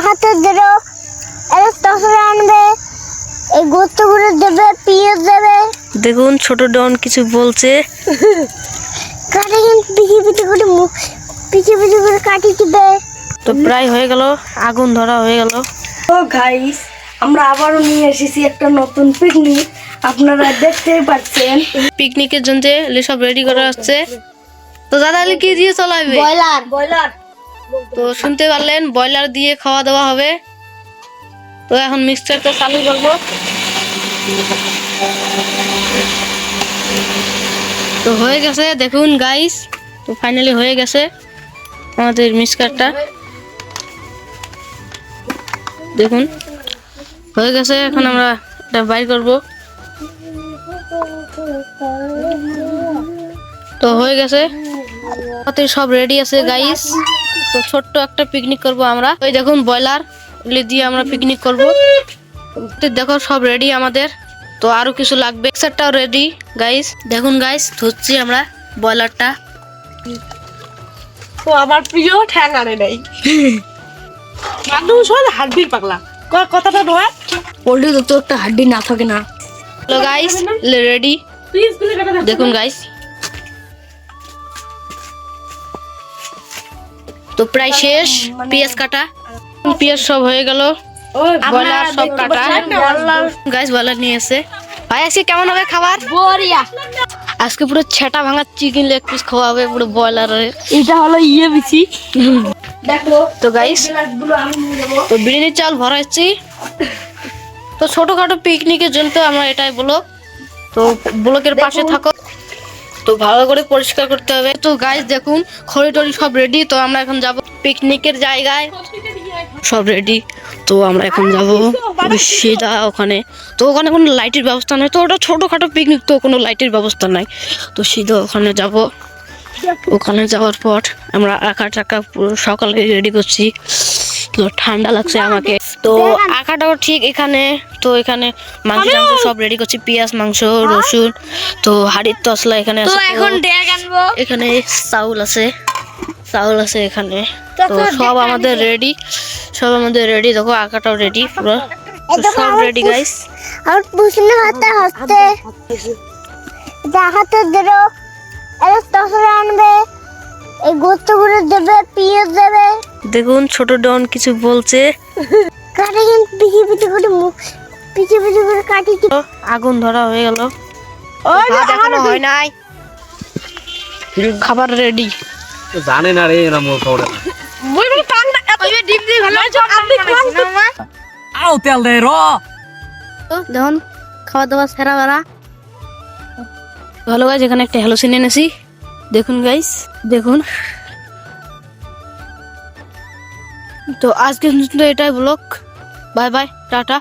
হাতে দেবে, তসরে আনবে, এই গোস্তগুলো দেবে, পেঁয়াজ দেবে। দেখুন ছোট ডন কিছু বলছে। কাটে কিন্তু পিছে পিছে করে কাটি দিবে। তো প্রায় হয়ে গেল, আগুন ধরা হয়ে গেল। তো গাইস, আমরা আবারও নিয়ে এসেছি একটা নতুন পিকনিক। আপনারা দেখতেই পাচ্ছেন পিকনিকের জন্য সব রেডি করা হচ্ছে। তো দাদা কি দিয়ে চলাবে? ব্রয়লার। তো শুনতে পারলেন, ব্রয়লার দিয়ে খাওয়া দাওয়া হবে। তো এখন মিক্সচারটা চালু করবো। তো হয়ে গেছে দেখুন গাইস, তো ফাইনালি হয়ে গেছে আমাদের মিক্সচারটা। দেখুন হয়ে গেছে, এখন আমরা এটা বাইর করব। তো হয়ে গেছে, আমাদের সব রেডি আছে গাইস। তো ছোট্ট একটা পিকনিক করব আমরা। ওই দেখুন ব্রয়লার দিয়ে আমরা পিকনিক করব। তো দেখো সব রেডি আমাদের। তো আরো কিছু লাগবে, মিক্সারটাও রেডি গাইস। দেখুন গাইস, ধুচ্ছি আমরা ব্রয়লারটা। তো আমার প্রিয় ঠ্যাং আনে নাই। মানুষ হল হাড্ডির পাগলা, কথাটা নয়। পোল্ট্রি তো একটা হাড্ডি না থাকে না। Hello guys, ready. দেখুন গাইস, তো প্রায় শেষ। পেঁয়াজ কাটা, পেঁয়াজ সব হয়ে গেল, ব্রয়লার সব কাটা। গাইস ব্রয়লার নিয়ে এসে ভাই, আজকে কেমন হবে খাবার? বরিয়া। আজকে পুরো ছেটা ভাঙা চিকেন লেগ পিস খাওয়া হবে পুরো ব্রয়লারের। এটা হলো বেশি। দেখো তো গাইস, গুলো আমি নিয়ে যাবো। তো বিরিয়ানির চাল ভরাচ্ছি। তো ছোটখাটো পিকনিকের জন্য তো আমরা এটাই ব্লক। তো ব্লকের পাশে থাকো। তো ভালো করে পরিষ্কার করতে হবে। তো গাইস দেখুন, খড়ি টড়ি সব রেডি। তো আমরা এখন যাব পিকনিকের জায়গায়, সব রেডি। তো আমরা এখন যাব সিধা ওখানে। তো ওখানে কোনো লাইটের ব্যবস্থা নাই, তো ওটা ছোটখাটো পিকনিক, তো কোনো লাইটের ব্যবস্থা নাই। তো সিধা ওখানে যাব। ওখানে যাওয়ার পর আমরা আঁকা টাকা পুরো সকালে রেডি করছি। তো ঠান্ডা লাগছে আমাকে। তো আঁকাটাও ঠিক এখানে। তো এখানে মাংস টাংস সব রেডি করছি, পেঁয়াজ, মাংস, রসুন। তো হাড়ির তসলা এখানে আছে। এখন ড্যাগ আনবো। এখানে চাউল আছে, চাউল আছে এখানে। তো সব আমাদের রেডি, সব আমাদের রেডি। দেখো আঁকাটাও রেডি পুরো, তো সব রেডি গাইস। আর পুষনে হাতে হাতে দেবে, তসরে আনবে, এই গোস্তগুলো দেবে, পেঁয়াজ দেবে। দেখুন ছোট ডন কিছু বলছে। কাটে কিন্তু পিছে পিছে করে কাটি দিবে। আগুন ধরা হয়ে গেল, ভাত এখনো হয় নাই, খাবার রেডি। জানে না রে এরা মোর খাওয়া মই বলে টাং না এত ডিপ দিয়ে ভালো আপনি খান তো। আও তেল দে র। তো দেখুন খাওয়া দাওয়া সেরা বেড়া ভালো গাইজ। এখানে একটা হ্যালোসিন এনেছি, দেখুন গাইস, দেখুন। তো আজকে এটাই ব্লগ। Bye bye, tata.